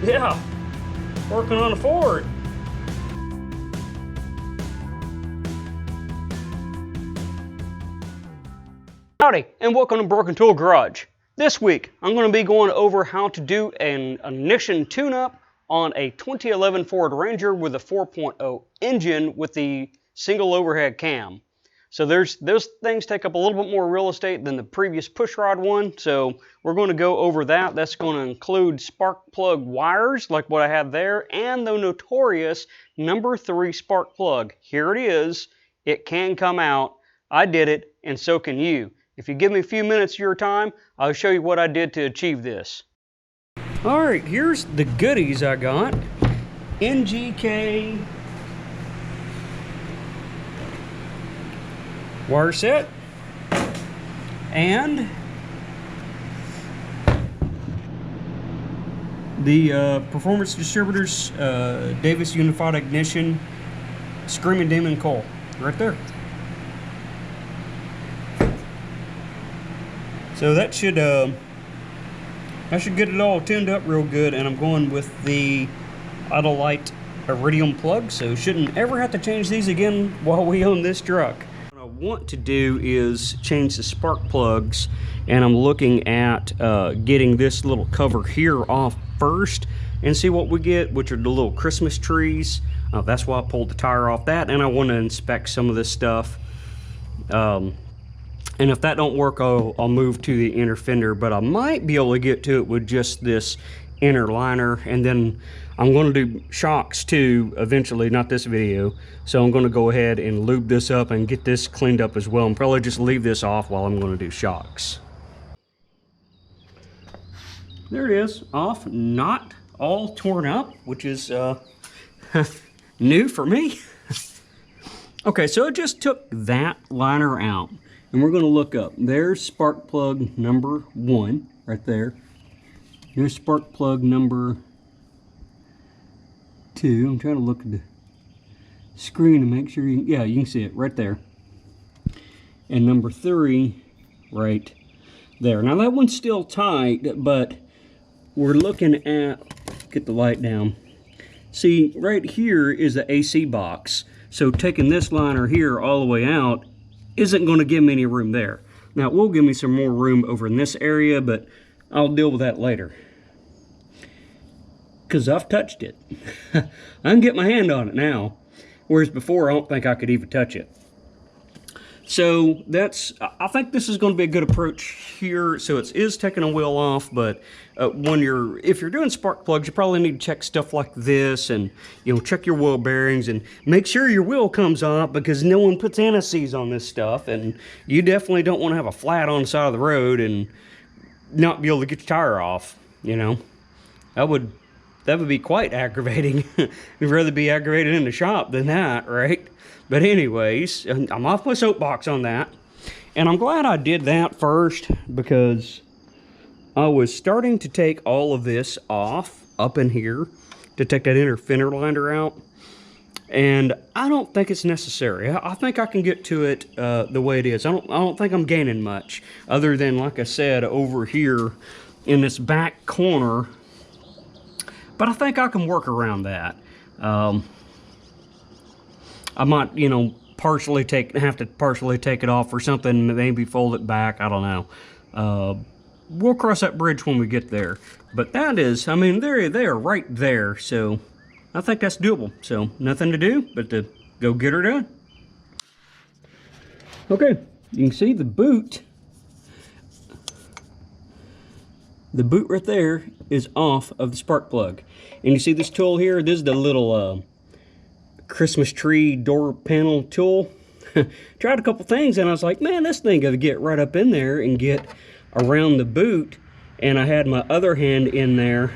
Yeah, working on a Ford. Howdy, and welcome to Broken Tool Garage. This week, I'm going to be going over how to do an ignition tune-up on a 2011 Ford Ranger with a 4.0 engine with the single overhead cam. So those things take up a little bit more real estate than the previous pushrod one, so we're going to go over that. That's going to include spark plug wires like what I have there, and the notorious number 3 spark plug. Here it is. It can come out. I did it, and so can you. If you give me a few minutes of your time, I'll show you what I did to achieve this. All right, here's the goodies I got. NGK wire set and the Performance Distributors Davis Unified Ignition Screaming Demon coil right there. So that should get it all tuned up real good, and I'm going with the Autolite Iridium plug, so shouldn't ever have to change these again while we own this truck. What I want to do is change the spark plugs, and I'm looking at getting this little cover here off first and see what we get, which are the little Christmas trees. That's why I pulled the tire off that, and I want to inspect some of this stuff. And if that don't work, I'll move to the inner fender, but I might be able to get to it with just this inner liner. And then I'm going to do shocks too eventually, not this video. So I'm going to go ahead and lube this up and get this cleaned up as well, and probably just leave this off while I'm going to do shocks. There it is, off, not all torn up, which is new for me. Okay, so I just took that liner out. And we're going to look up. There's spark plug number 1 right there. Here's spark plug number 2. I'm trying to look at the screen to make sure you can see it right there. And number 3 right there. Now that one's still tight, but we're looking at, get the light down. See, right here is the AC box. So taking this liner here all the way out isn't going to give me any room there. Now it will give me some more room over in this area, but I'll deal with that later, because I've touched it. I can get my hand on it now, whereas before I don't think I could even touch it. So I think this is going to be a good approach here. So it is taking a wheel off, but if you're doing spark plugs, you probably need to check stuff like this, and check your wheel bearings and make sure your wheel comes off, because no one puts anti-seize on this stuff, and you definitely don't want to have a flat on the side of the road and not be able to get your tire off. That would be quite aggravating. I'd rather be aggravated in the shop than that, right? But anyways, I'm off my soapbox on that. And I'm glad I did that first, because I was starting to take all of this off up in here to take that inner fender liner out. And I don't think it's necessary. I think I can get to it the way it is. I don't think I'm gaining much, other than, like I said, over here in this back corner. But I think I can work around that. I might, have to partially take it off or something, maybe fold it back, I don't know. We'll cross that bridge when we get there. But that is, they are right there, so I think that's doable. So nothing to do but to go get her done. Okay, you can see the boot. The boot right there is off of the spark plug. And you see this tool here? This is the little Christmas tree door panel tool. Tried a couple things, and I was like, man, this thing gotta get right up in there and get around the boot. And I had my other hand in there,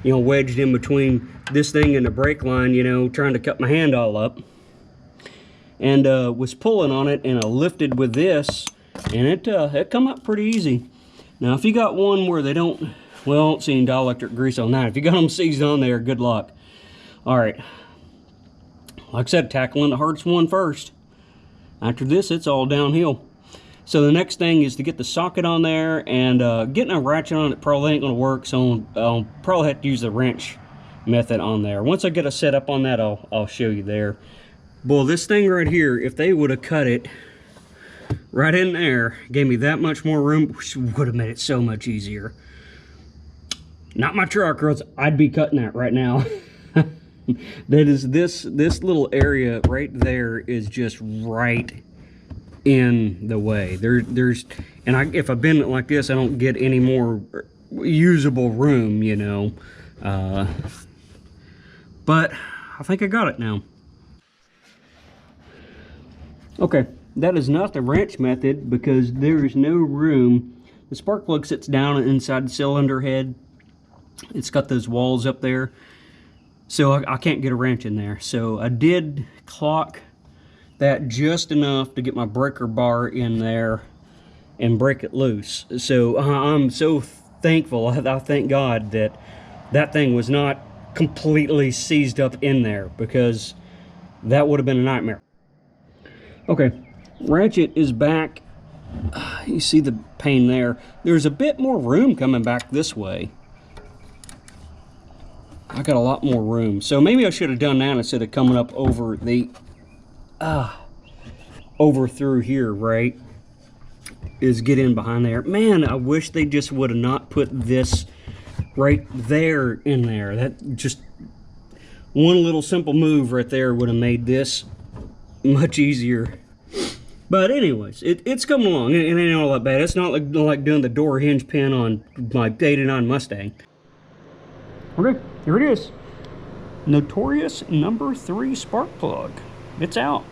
wedged in between this thing and the brake line, trying to cut my hand all up. And was pulling on it, and I lifted with this, and it come up pretty easy. Now, if you got one where they don't, I don't see any dielectric grease on that. If you got them seized on there, good luck. All right. Like I said, tackling the hardest one first. After this, it's all downhill. So the next thing is to get the socket on there, and getting a ratchet on it probably ain't gonna work, so I'll probably have to use the wrench method on there. Once I get a setup on that, I'll show you there. Boy, this thing right here, if they would have cut it right in there, gave me that much more room, would have made it so much easier. Not my truck, or else I'd be cutting that right now. That is, this little area right there is just right in the way. If I bend it like this, I don't get any more usable room, you know. But I think I got it now. Okay, that is not the wrench method because there is no room. The spark plug sits down inside the cylinder head. It's got those walls up there, so I can't get a wrench in there. So I did clock that just enough to get my breaker bar in there and break it loose. So I'm so thankful. I thank God that that thing was not completely seized up in there, because that would have been a nightmare. Okay, ratchet is back. You see the pain there. There's a bit more room coming back this way. I got a lot more room. So maybe I should have done that instead of coming up over the, over through here, right? Is get in behind there. Man, I wish they just would have not put this right there in there. That just, one little simple move right there would have made this much easier. But anyways, it's coming along. It ain't all that bad. It's not like doing the door hinge pin on my 89 Mustang. Okay, here it is. Notorious number 3 spark plug. It's out.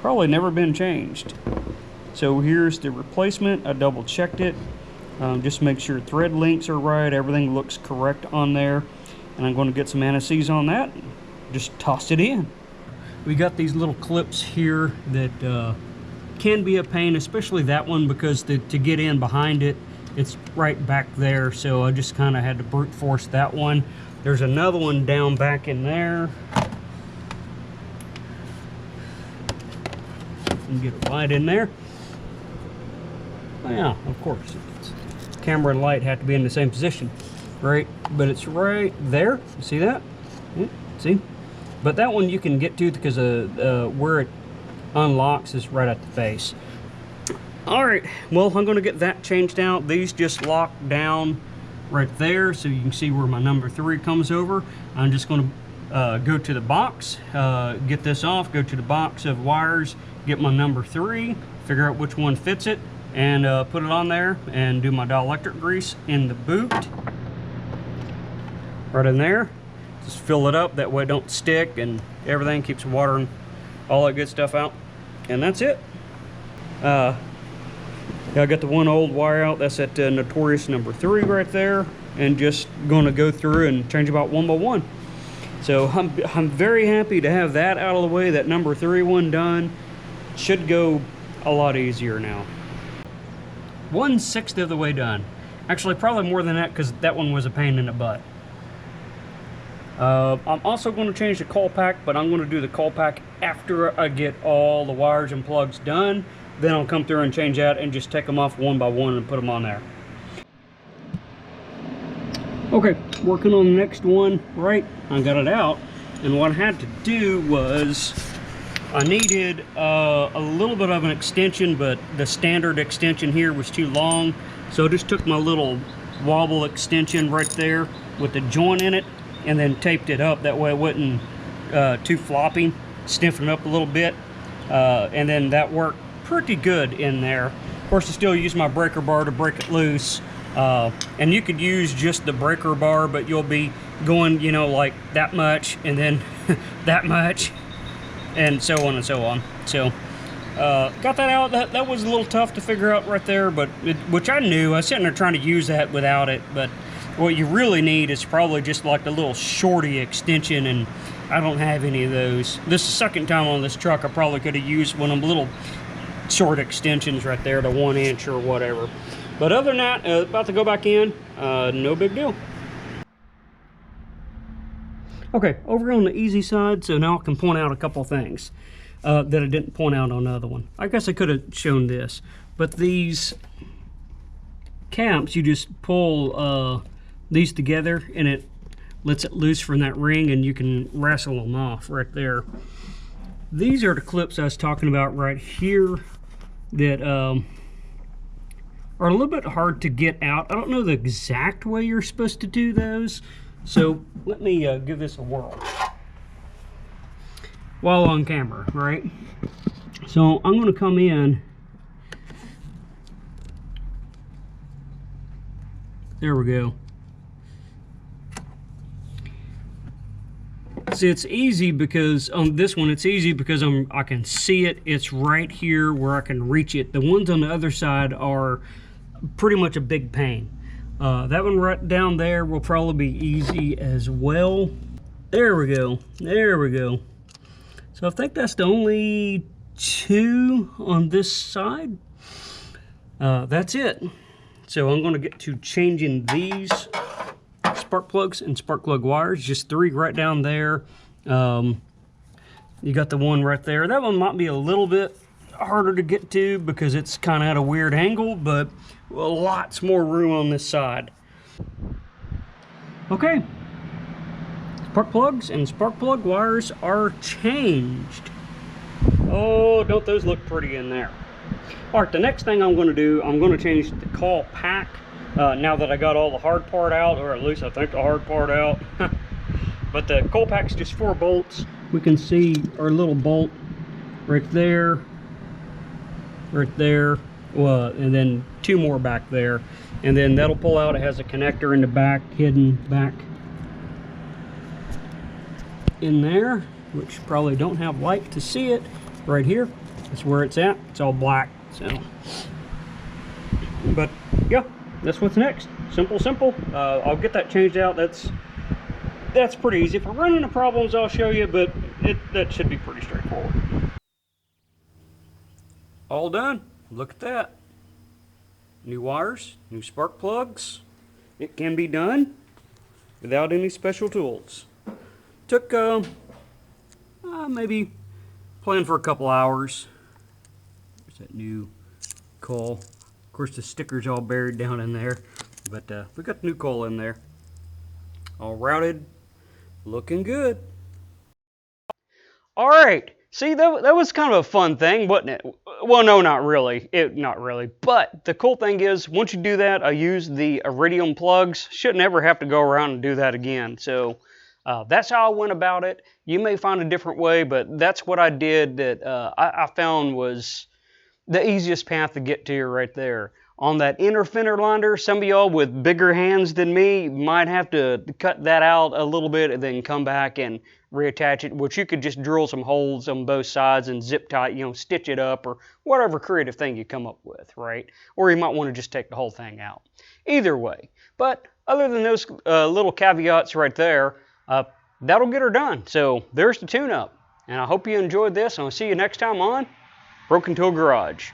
Probably never been changed. So here's the replacement. I double checked it. Just make sure thread links are right. Everything looks correct on there. And I'm going to get some anti-seize on that. Just toss it in. We got these little clips here that can be a pain, especially that one, because to get in behind it, it's right back there. So I just kind of had to brute force that one. There's another one down back in there. And get it right in there. Oh, yeah, of course. Camera and light have to be in the same position, right? But it's right there. You see that? Yeah, see? But that one you can get to because where it unlocks is right at the face. All right, well, I'm going to get that changed out. These just lock down right there, so you can see where my number 3 comes over. I'm just going to go to the box, get this off, go to the box of wires, get my number 3, figure out which one fits it, and put it on there, and do my dielectric grease in the boot. Right in there. Just fill it up, that way it don't stick, and everything keeps water and all that good stuff out. And that's it. I got the one old wire out. That's at Notorious number 3 right there, and just going to go through and change about one by one. So I'm very happy to have that out of the way. That number 3 one done. Should go a lot easier now. 1/6 of the way done. Actually, probably more than that, because that one was a pain in the butt. I'm also going to change the coil pack, but I'm going to do the coil pack after I get all the wires and plugs done. Then I'll come through and change that and just take them off one by one and put them on there. Okay, working on the next one, right? I got it out, and what I had to do was I needed a little bit of an extension, but the standard extension here was too long, so I just took my little wobble extension right there with the joint in it and then taped it up. That way it wasn't too floppy, stiffen it up a little bit, and then that worked pretty good in there. Of course, I still use my breaker bar to break it loose, and you could use just the breaker bar, but you'll be going, you know, like that much and then that much, and so on and so on. So got that out. That was a little tough to figure out right there, but which I knew. I was sitting there trying to use that without it, but what you really need is probably just like a little shorty extension, and I don't have any of those. This is the second time on this truck. I probably could have used one of them little short extensions right there to 1 inch or whatever. But other than that, about to go back in, no big deal. Okay, over on the easy side, so now I can point out a couple things that I didn't point out on the other one. I guess I could have shown this, but these caps, you just pull these together and it lets it loose from that ring, and you can wrestle them off right there. These are the clips I was talking about right here that are a little bit hard to get out. I don't know the exact way you're supposed to do those, so let me give this a whirl while on camera, right? So I'm going to come in. There we go. See, it's easy because on this one, it's easy because I can see it. It's right here where I can reach it. The ones on the other side are pretty much a big pain. That one right down there will probably be easy as well. There we go. There we go. So I think that's the only two on this side. That's it. So I'm going to get to changing these spark plugs and spark plug wires. Just 3 right down there. You got the one right there. That one might be a little bit harder to get to because it's kind of at a weird angle, but lots more room on this side. Okay. Spark plugs and spark plug wires are changed. Oh, don't those look pretty in there. All right, the next thing I'm going to do, I'm going to change the coil pack. Now that I got all the hard part out, or at least I think the hard part out. But the coil pack's just 4 bolts. We can see our little bolt right there, well, and then 2 more back there. And then that'll pull out. It has a connector in the back, hidden back in there, which probably don't have light to see it. Right here, that's where it's at. It's all black. So, but yeah, that's what's next. Simple. I'll get that changed out. That's pretty easy. If I run into problems, I'll show you, but that should be pretty straightforward. All done. Look at that. New wires, new spark plugs. It can be done without any special tools. Took maybe playing for a couple hours. There's that new coil. Of course, the sticker's all buried down in there, but we got the new coil in there. All routed, looking good. All right, see, that was kind of a fun thing, wasn't it? Well, no, not really. Not really. But the cool thing is, once you do that, I use the iridium plugs. Shouldn't ever have to go around and do that again. So that's how I went about it. You may find a different way, but that's what I did that I found was the easiest path to get to you right there. On that inner fender liner, some of y'all with bigger hands than me might have to cut that out a little bit and then come back and reattach it, which you could just drill some holes on both sides and zip tie, stitch it up, or whatever creative thing you come up with, right? Or you might want to just take the whole thing out. Either way. But other than those little caveats right there, that'll get her done. So there's the tune-up. And I hope you enjoyed this, and I'll see you next time on Broken Tool Garage.